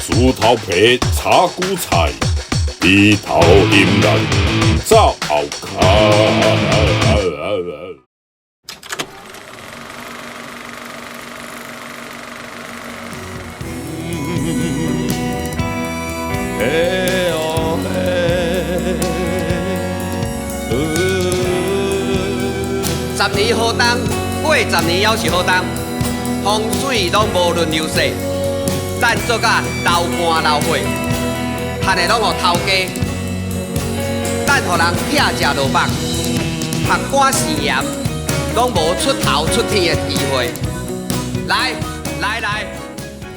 树头皮炒韭菜，低头饮人照看。嘿哦嘿，10年好冬，80年还是好冬，风水拢无论优势，咱做甲流汗流血，赚的拢互头家，咱互人拆食落腹，学官试验，拢无出头出天的机会。来。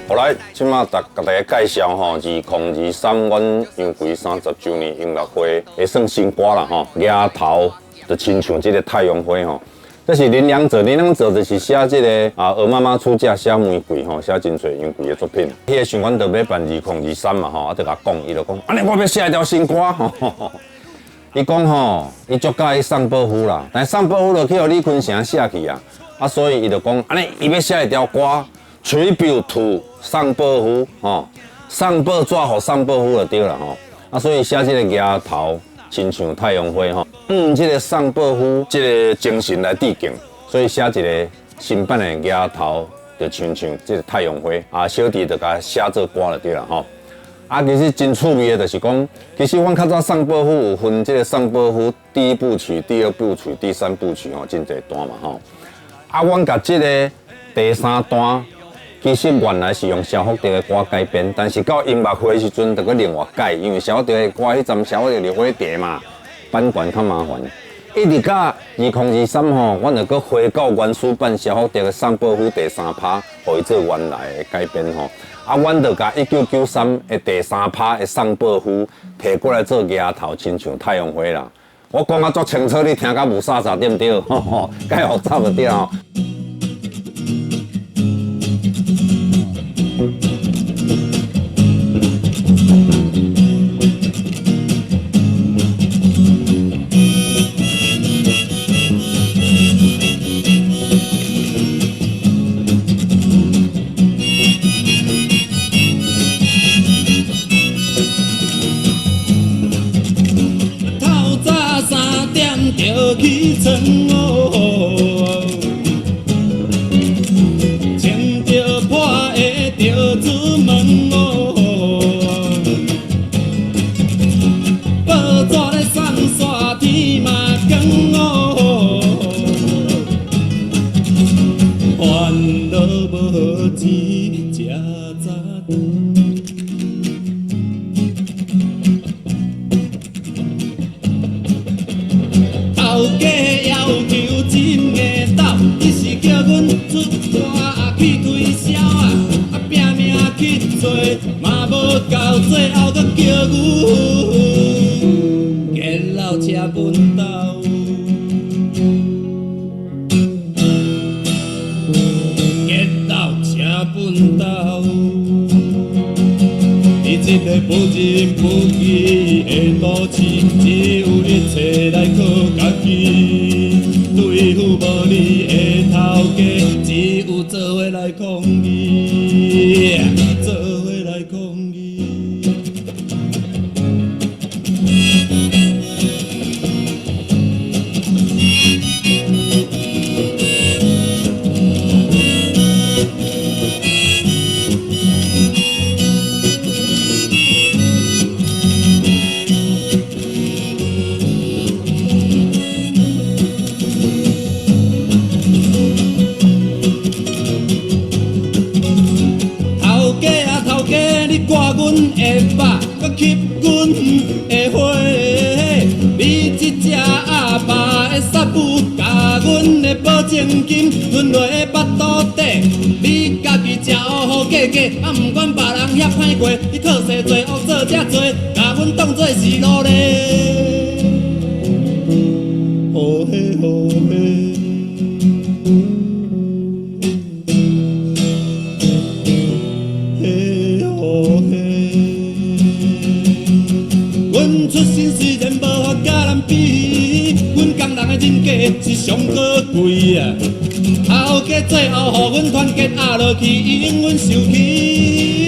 好来，即马甲大家介绍吼，2023阮杨贵30周年音乐会，会算新歌啦吼。举头就亲像即个太阳花吼，这是林良哲就是写即个鹅妈妈出嫁写玫瑰吼，写真侪杨贵的作品。迄个时阮就要办2023嘛吼，就甲讲，伊就讲，安尼我要写一条新歌吼。伊讲吼，伊足介意宋宝虎啦，但宋宝虎就去互李坤城写去啊，所以伊就讲，安尼伊要写一条歌。Tribute to 宋宝虎吼，宋宝纸互宋宝虎就对了吼。所以写这个举头，亲像太阳花吼，这个宋宝虎这个精神来致敬，所以写一个新版的举头，就亲像这个太阳花小弟就甲写做歌就对了吼。其实真趣味的，就是讲，其实阮较早宋宝虎有分这个宋宝虎第1部曲、第2部曲、第3部曲吼，真侪段嘛吼。阮甲这个第3段。其实原来是用萧福德的歌改编，但是到音乐会的时阵，就搁另外改，因为萧福德的歌迄阵萧福德离火茶嘛，版权较麻烦。一直到2023吼，阮就搁回到原始版萧福德的《宋宝虎》第3趴，互伊做原来的改编吼。阮就甲1993的第3趴的《宋宝虎》摕过来做举头，亲像太阳花啦。我讲足清楚，你听甲无啥对毋对？吼，该学差不对吼。就起床哦，穿着破鞋就出门哦，报纸咧送线天嘛光哦，烦恼无钱吃早餐。头家要求真个斗，伊是叫阮出大去推销拼命去做，嘛无到最后，搁叫阮结老车分斗，结老车分斗。一个不仁不义的都市，只有你找来靠家己。对付无理的头家，只有做伙来抗议，做伙来抗议。挂阮的肉，搁吸阮的花。你这只阿爸的杀父，甲阮的保证金吞落腹肚底。你家己吃乌乌假假，毋管别人遐歹过，你靠势做恶做遮多，甲阮当作是奴隶。好嘿好嘿。出身虽然无法甲人比，阮工人的人格是上可贵啊！后家最后，互阮团结压落去，因阮受气。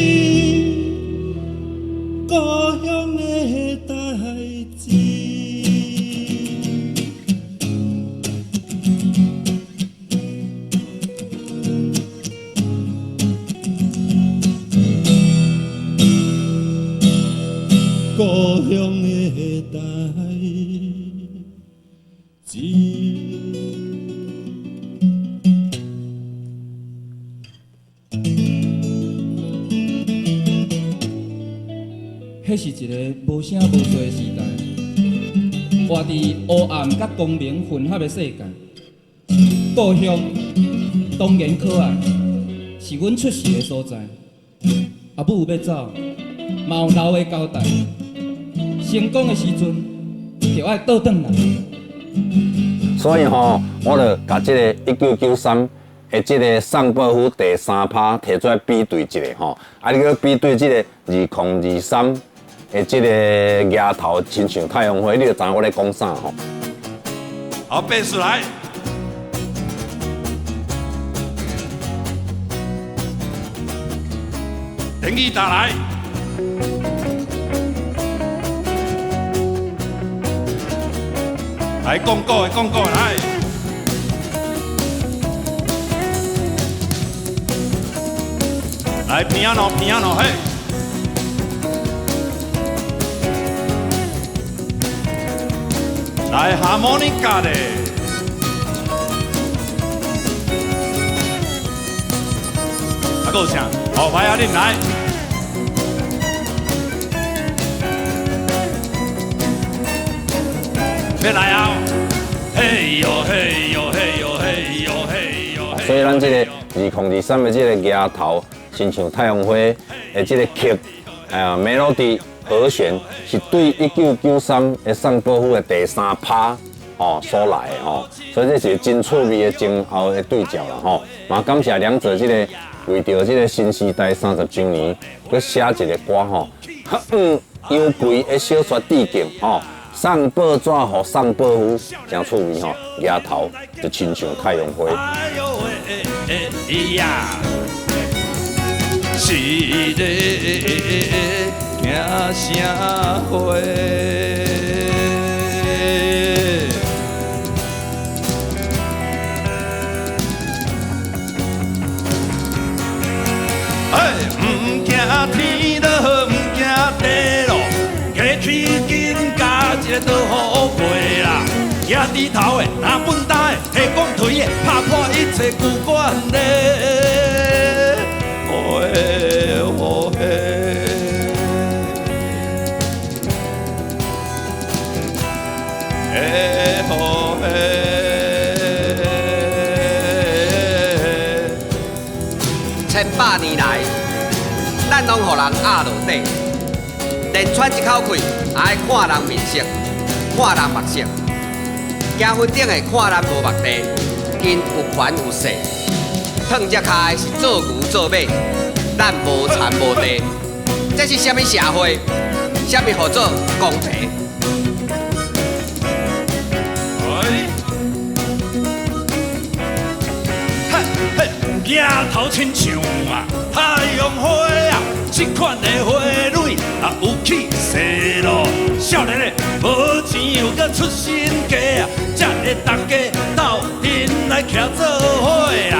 迄是一个无声无息的时代，活伫黑暗甲光明混合的世界。故乡当然可爱，是阮出世的所在。阿母要走，嘛有留的交代。成功的时阵，就爱倒转来。所以吼，我就甲这个1993的这个宋宝虎第3趴摕出来比对一下吼，啊，你去比对这个2023的这个额头亲像太阳花，你就知影我咧讲啥吼。好，贝斯来。电吉他来，来讲歌的讲歌的来，来piano嘿，来哈莫尼卡的，啊，够啥？好，排下令来。要来啊！嘿哟嘿哟嘿哟嘿哟嘿哟！所以咱这个2023的这个额头，亲像太阳花的这个曲，melody 和弦是对1993的宋宝虎的第3趴哦所来的吼，所以这是真趣味的前后的对照啦吼。嘛感谢两者这个为着这个新时代30周年，佮写一个歌吼，幽贵的小说致敬吼。送报纸予宋宝虎，真趣味吼，额头就亲像太阳花。哎呦喂呀，是咧惊啥花？哎，唔惊天落，唔惊地落，过去紧甲一个倒好过啦。徛伫头的，拿本担的，下讲腿的，拍破一切旧惯的。哦嘿哦嘿，嘿哦嘿。1000年来，咱拢互人压落底，连喘一口气，也爱看人面色，看人目色。行分顶的看咱无目地，因有权有势。烫只骹的是做牛做马，咱无田无地。这是啥物社会？啥物叫做公平？额头亲像啊太阳花啊，这款的花蕊啊有气势咯。少年的无钱又搁出身家啊，才会大家斗阵来徛做伙啊。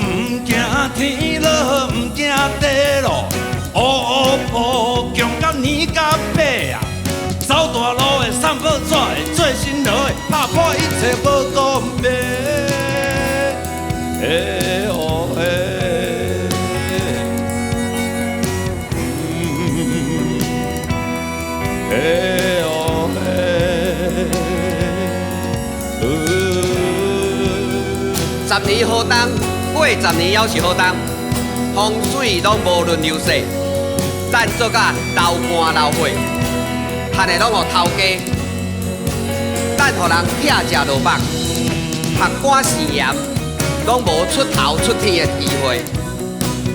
唔惊天落，唔惊地落，乌乌强甲年甲白啊。走大路的送报纸的，做新郎的，拍破一切无公平。嘿哦嘿，嘿哦嘿，10年好冬，80年还是好冬，风水拢无论流逝，咱做甲流汗流血，赚的拢互头家，咱互人拆食落腹，学官试验。拢无出头出天的机会，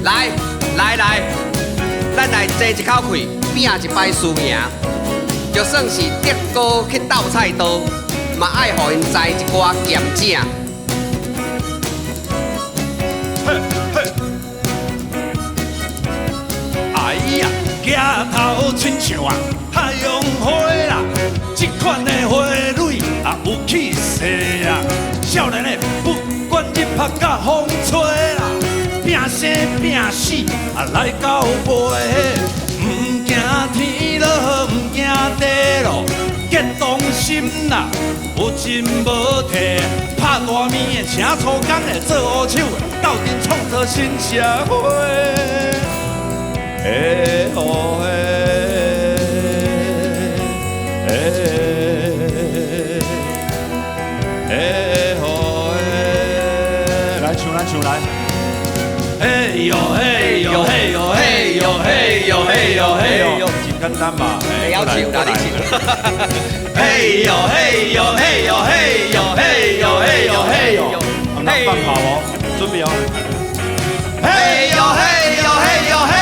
来，咱来坐一口气，拼一摆输赢。就算是德哥去斗菜刀，嘛爱互因知一寡验证。哎呀，额头亲像啊太阳花啦，这款的花蕊啊有气势啊，少年的不。管日晒甲风吹啦，拼生拼死啊来到尾，唔惊天落，唔惊地落，结同心啦，有真无体，拍大面的，请粗工的，做乌手的，斗阵创造新社会。嘿哦嘿。嘿哟嘿哟嘿哟嘿哟，真简单嘛，你要唱哪里唱？嘿哟嘿哟嘿哟嘿哟嘿哟嘿哟嘿哟，我们放跑哦，准备哦，嘿哟嘿哟嘿哟嘿。